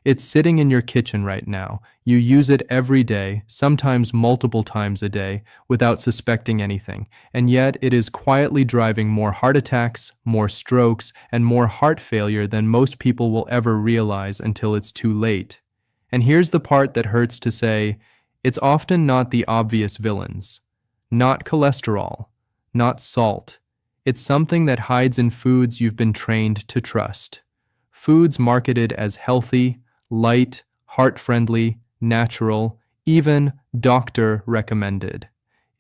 It's sitting in your kitchen right now. You use it every day, sometimes multiple times a day, without suspecting anything. And yet it is quietly driving more heart attacks, more strokes, and more heart failure than most people will ever realize until it's too late. And here's the part that hurts to say, it's often not the obvious villains. Not cholesterol, not salt. It's something that hides in foods you've been trained to trust. Foods marketed as healthy, light, heart-friendly, natural, even doctor recommended.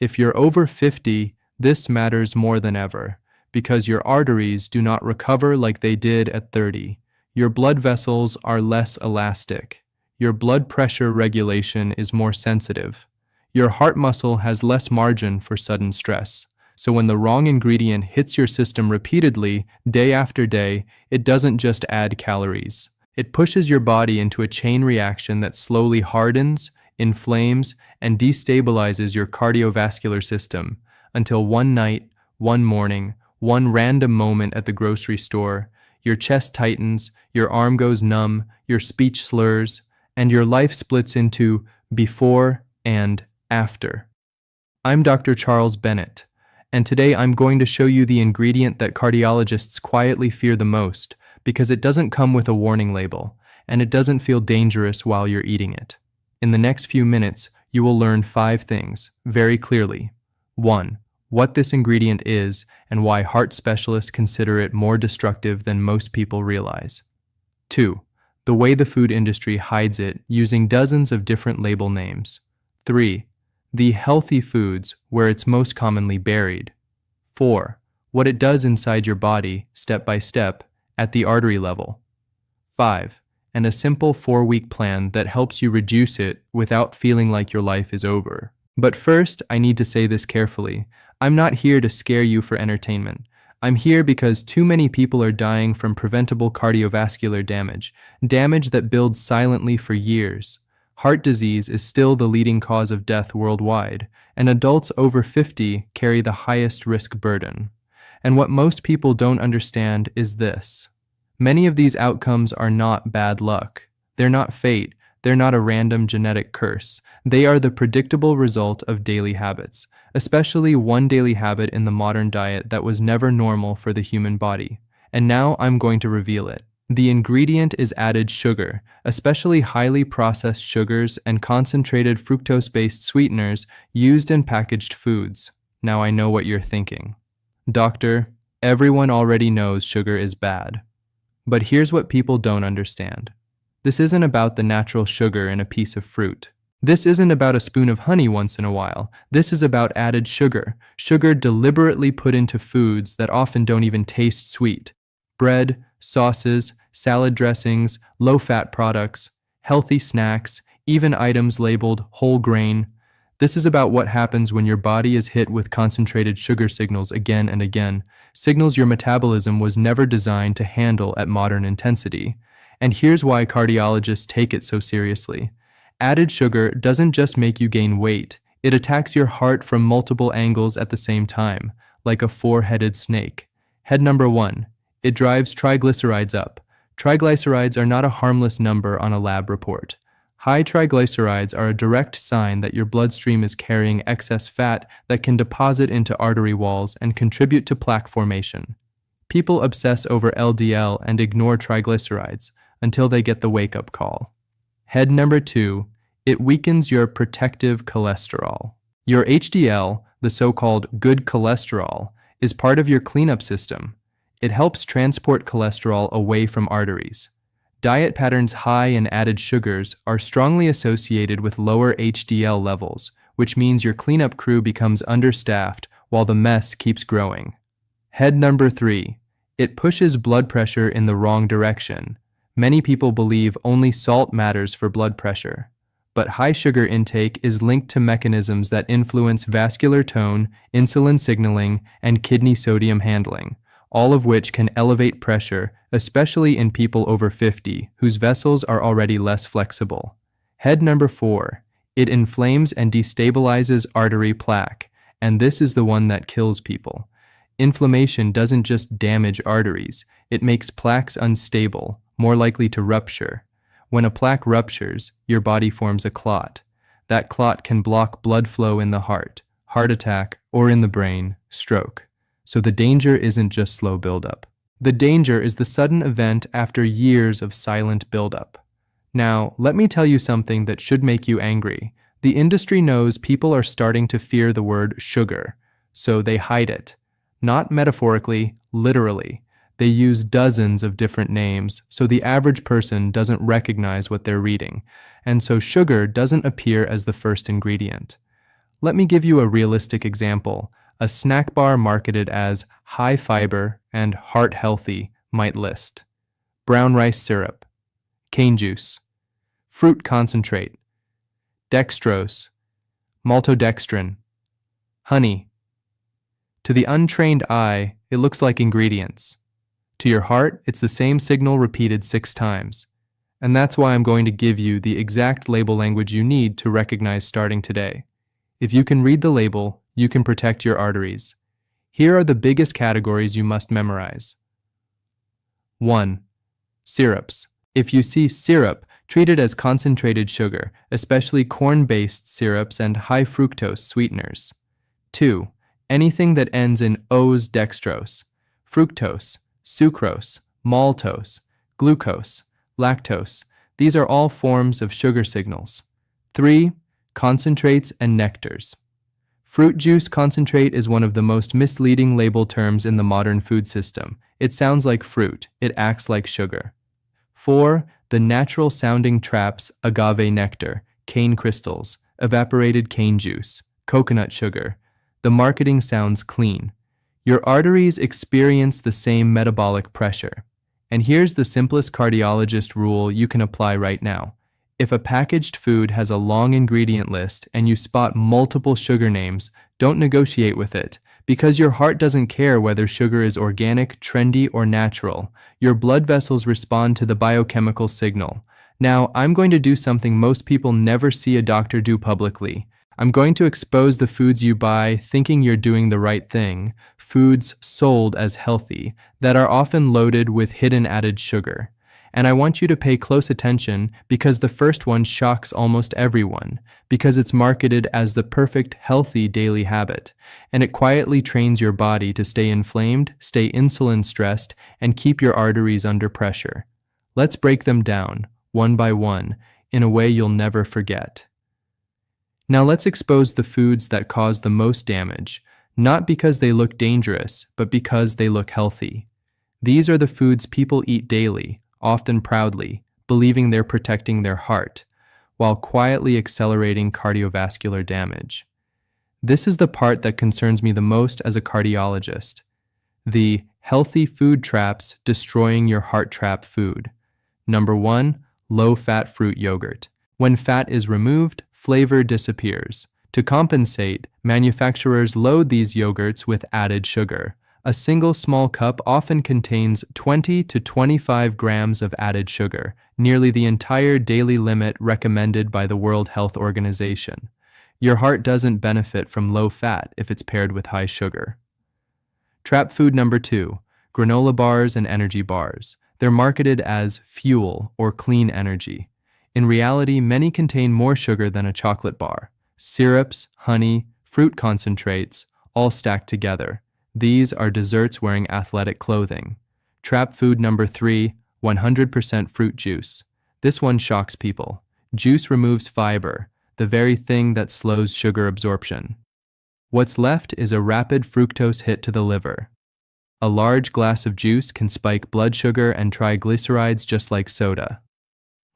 If you're over 50, this matters more than ever, because your arteries do not recover like they did at 30. Your blood vessels are less elastic. Your blood pressure regulation is more sensitive. Your heart muscle has less margin for sudden stress. So when the wrong ingredient hits your system repeatedly, day after day, it doesn't just add calories. It pushes your body into a chain reaction that slowly hardens, inflames, and destabilizes your cardiovascular system until one night, one morning, one random moment at the grocery store, your chest tightens, your arm goes numb, your speech slurs, and your life splits into before and after. I'm Dr. Charles Bennett, and today I'm going to show you the ingredient that cardiologists quietly fear the most, because it doesn't come with a warning label, and it doesn't feel dangerous while you're eating it. In the next few minutes, you will learn 5 things very clearly. 1. What this ingredient is and why heart specialists consider it more destructive than most people realize. 2. The way the food industry hides it using dozens of different label names. 3. The healthy foods where it's most commonly buried. 4. What it does inside your body, step by step, at the artery level. 5. And a simple 4-week plan that helps you reduce it without feeling like your life is over. But first, I need to say this carefully. I'm not here to scare you for entertainment. I'm here because too many people are dying from preventable cardiovascular damage that builds silently for years. Heart disease is still the leading cause of death worldwide, and adults over 50 carry the highest risk burden. And what most people don't understand is this. Many of these outcomes are not bad luck. They're not fate. They're not a random genetic curse. They are the predictable result of daily habits, especially one daily habit in the modern diet that was never normal for the human body. And now I'm going to reveal it. The ingredient is added sugar, especially highly processed sugars and concentrated fructose-based sweeteners used in packaged foods. Now I know what you're thinking. Doctor, everyone already knows sugar is bad. But here's what people don't understand. This isn't about the natural sugar in a piece of fruit. This isn't about a spoon of honey once in a while. This is about added sugar. Sugar deliberately put into foods that often don't even taste sweet. Bread, sauces, salad dressings, low-fat products, healthy snacks, even items labeled whole grain. This is about what happens when your body is hit with concentrated sugar signals again and again, signals your metabolism was never designed to handle at modern intensity. And here's why cardiologists take it so seriously. Added sugar doesn't just make you gain weight, it attacks your heart from multiple angles at the same time, like a 4-headed snake. Head number 1. It drives triglycerides up. Triglycerides are not a harmless number on a lab report. High triglycerides are a direct sign that your bloodstream is carrying excess fat that can deposit into artery walls and contribute to plaque formation. People obsess over LDL and ignore triglycerides until they get the wake-up call. Head number 2, it weakens your protective cholesterol. Your HDL, the so-called good cholesterol, is part of your cleanup system. It helps transport cholesterol away from arteries. Diet patterns high in added sugars are strongly associated with lower HDL levels, which means your cleanup crew becomes understaffed while the mess keeps growing. Head number 3, it pushes blood pressure in the wrong direction. Many people believe only salt matters for blood pressure, but high sugar intake is linked to mechanisms that influence vascular tone, insulin signaling, and kidney sodium handling, all of which can elevate pressure, especially in people over 50, whose vessels are already less flexible. Head number 4, it inflames and destabilizes artery plaque, and this is the one that kills people. Inflammation doesn't just damage arteries, it makes plaques unstable, more likely to rupture. When a plaque ruptures, your body forms a clot. That clot can block blood flow in the heart attack, or in the brain, stroke. So the danger isn't just slow buildup. The danger is the sudden event after years of silent buildup. Now, let me tell you something that should make you angry. The industry knows people are starting to fear the word sugar, so they hide it. Not metaphorically, literally. They use dozens of different names, so the average person doesn't recognize what they're reading, and so sugar doesn't appear as the first ingredient. Let me give you a realistic example. A snack bar marketed as high fiber and heart healthy might list brown rice syrup, cane juice, fruit concentrate, dextrose, maltodextrin, honey. To the untrained eye, it looks like ingredients. To your heart, it's the same signal repeated 6 times. And that's why I'm going to give you the exact label language you need to recognize starting today. If you can read the label, you can protect your arteries. Here are the biggest categories you must memorize. 1. Syrups. If you see syrup, treat it as concentrated sugar, especially corn-based syrups and high fructose sweeteners. 2. Anything that ends in O's dextrose, fructose, sucrose, maltose, glucose, lactose. These are all forms of sugar signals. 3. Concentrates and nectars. Fruit juice concentrate is one of the most misleading label terms in the modern food system. It sounds like fruit, it acts like sugar. 4. The natural sounding traps agave nectar, cane crystals, evaporated cane juice, coconut sugar. The marketing sounds clean. Your arteries experience the same metabolic pressure. And here's the simplest cardiologist rule you can apply right now. If a packaged food has a long ingredient list and you spot multiple sugar names, don't negotiate with it, because your heart doesn't care whether sugar is organic, trendy, or natural. Your blood vessels respond to the biochemical signal. Now, I'm going to do something most people never see a doctor do publicly. I'm going to expose the foods you buy thinking you're doing the right thing, foods sold as healthy, that are often loaded with hidden added sugar. And I want you to pay close attention because the first one shocks almost everyone, because it's marketed as the perfect healthy daily habit, and it quietly trains your body to stay inflamed, stay insulin stressed, and keep your arteries under pressure. Let's break them down, one by one, in a way you'll never forget. Now let's expose the foods that cause the most damage, not because they look dangerous, but because they look healthy. These are the foods people eat daily, often proudly, believing they're protecting their heart, while quietly accelerating cardiovascular damage. This is the part that concerns me the most as a cardiologist. The healthy food traps destroying your heart trap food. Number 1, low-fat fruit yogurt. When fat is removed, flavor disappears. To compensate, manufacturers load these yogurts with added sugar. A single small cup often contains 20 to 25 grams of added sugar, nearly the entire daily limit recommended by the World Health Organization. Your heart doesn't benefit from low fat if it's paired with high sugar. Trap food number 2, granola bars and energy bars. They're marketed as fuel or clean energy. In reality, many contain more sugar than a chocolate bar. Syrups, honey, fruit concentrates, all stacked together. These are desserts wearing athletic clothing. Trap food number 3, 100% fruit juice. This one shocks people. Juice removes fiber, the very thing that slows sugar absorption. What's left is a rapid fructose hit to the liver. A large glass of juice can spike blood sugar and triglycerides just like soda.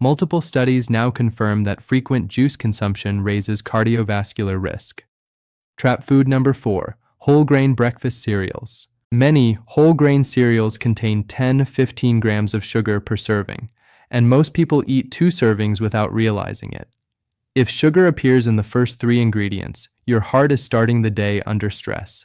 Multiple studies now confirm that frequent juice consumption raises cardiovascular risk. Trap food number 4, whole grain breakfast cereals. Many whole grain cereals contain 10-15 grams of sugar per serving, and most people eat 2 servings without realizing it. If sugar appears in the first 3 ingredients, your heart is starting the day under stress.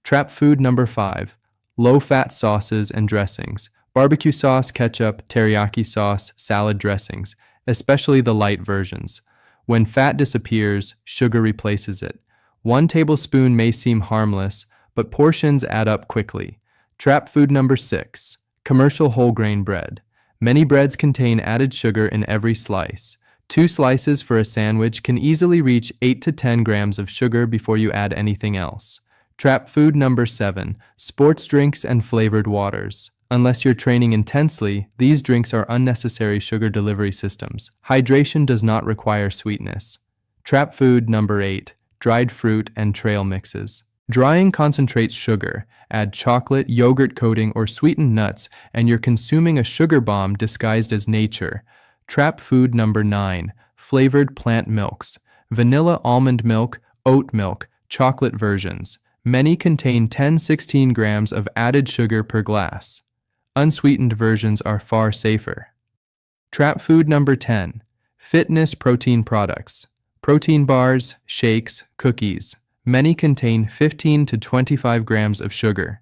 Trap food number 5, low-fat sauces and dressings. Barbecue sauce, ketchup, teriyaki sauce, salad dressings, especially the light versions. When fat disappears, sugar replaces it. 1 tablespoon may seem harmless, but portions add up quickly. Trap food number 6, commercial whole grain bread. Many breads contain added sugar in every slice. 2 slices for a sandwich can easily reach 8 to 10 grams of sugar before you add anything else. Trap food number 7, sports drinks and flavored waters. Unless you're training intensely, these drinks are unnecessary sugar delivery systems. Hydration does not require sweetness. Trap food number 8, dried fruit and trail mixes. Drying concentrates sugar. Add chocolate, yogurt coating, or sweetened nuts, and you're consuming a sugar bomb disguised as nature. Trap food number 9, flavored plant milks. Vanilla almond milk, oat milk, chocolate versions. Many contain 10-16 grams of added sugar per glass. Unsweetened versions are far safer. Trap food number 10, fitness protein products. Protein bars, shakes, cookies. Many contain 15 to 25 grams of sugar.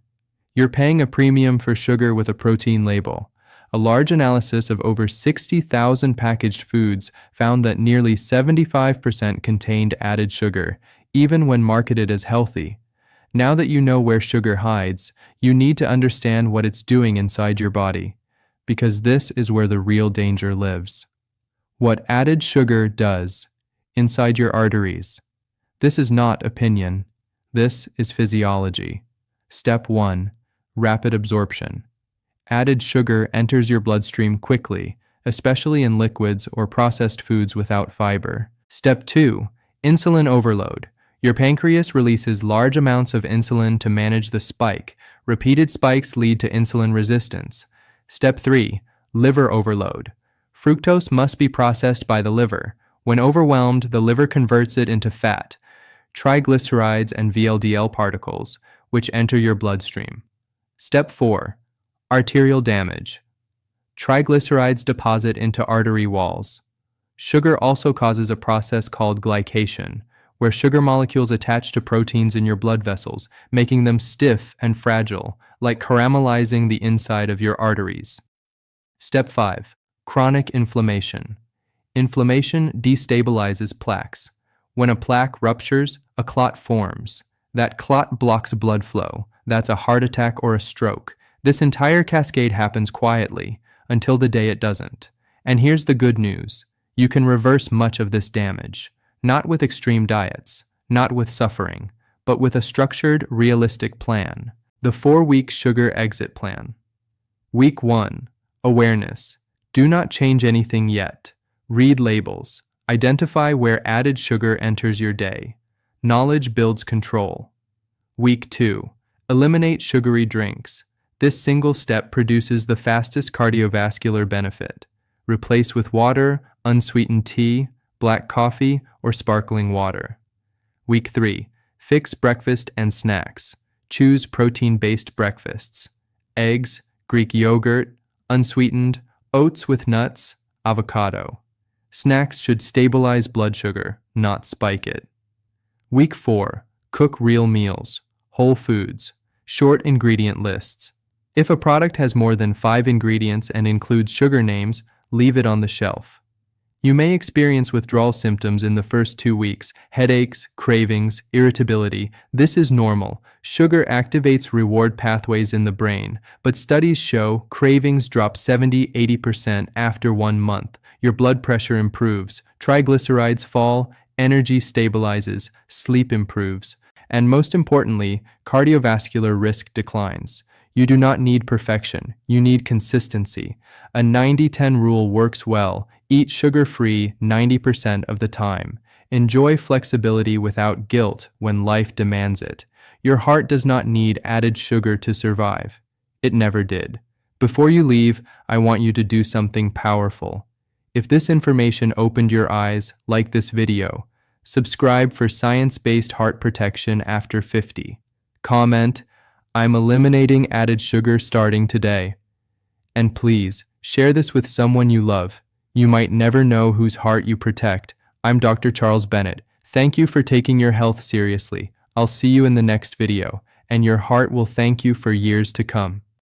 You're paying a premium for sugar with a protein label. A large analysis of over 60,000 packaged foods found that nearly 75% contained added sugar, even when marketed as healthy. Now that you know where sugar hides, you need to understand what it's doing inside your body, because this is where the real danger lives. What added sugar does inside your arteries. This is not opinion. This is physiology. Step 1. Rapid absorption. Added sugar enters your bloodstream quickly, especially in liquids or processed foods without fiber. Step 2. Insulin overload. Your pancreas releases large amounts of insulin to manage the spike. Repeated spikes lead to insulin resistance. Step 3. Liver overload. Fructose must be processed by the liver. When overwhelmed, the liver converts it into fat, triglycerides, and VLDL particles, which enter your bloodstream. Step 4. Arterial damage. Triglycerides deposit into artery walls. Sugar also causes a process called glycation, where sugar molecules attach to proteins in your blood vessels, making them stiff and fragile, like caramelizing the inside of your arteries. Step 5. Chronic inflammation. Inflammation destabilizes plaques. When a plaque ruptures, a clot forms. That clot blocks blood flow. That's a heart attack or a stroke. This entire cascade happens quietly, until the day it doesn't. And here's the good news. You can reverse much of this damage. Not with extreme diets, not with suffering, but with a structured, realistic plan. The 4-week sugar exit plan. Week 1. Awareness. Do not change anything yet. Read labels. Identify where added sugar enters your day. Knowledge builds control. Week 2. Eliminate sugary drinks. This single step produces the fastest cardiovascular benefit. Replace with water, unsweetened tea, black coffee, or sparkling water. Week 3. Fix breakfast and snacks. Choose protein-based breakfasts. Eggs, Greek yogurt, unsweetened, oats with nuts, avocado. Snacks should stabilize blood sugar, not spike it. Week 4. Cook real meals. Whole foods. Short ingredient lists. If a product has more than 5 ingredients and includes sugar names, leave it on the shelf. You may experience withdrawal symptoms in the first 2 weeks, headaches, cravings, irritability. This is normal. Sugar activates reward pathways in the brain, but studies show cravings drop 70-80% after 1 month. Your blood pressure improves, triglycerides fall, energy stabilizes, sleep improves, and most importantly, cardiovascular risk declines. You do not need perfection. You need consistency. A 90-10 rule works well. Eat sugar-free 90% of the time. Enjoy flexibility without guilt when life demands it. Your heart does not need added sugar to survive. It never did. Before you leave, I want you to do something powerful. If this information opened your eyes, like this video. Subscribe for science-based heart protection after 50. Comment, I'm eliminating added sugar starting today. And please, share this with someone you love. You might never know whose heart you protect. I'm Dr. Charles Bennett. Thank you for taking your health seriously. I'll see you in the next video, and your heart will thank you for years to come.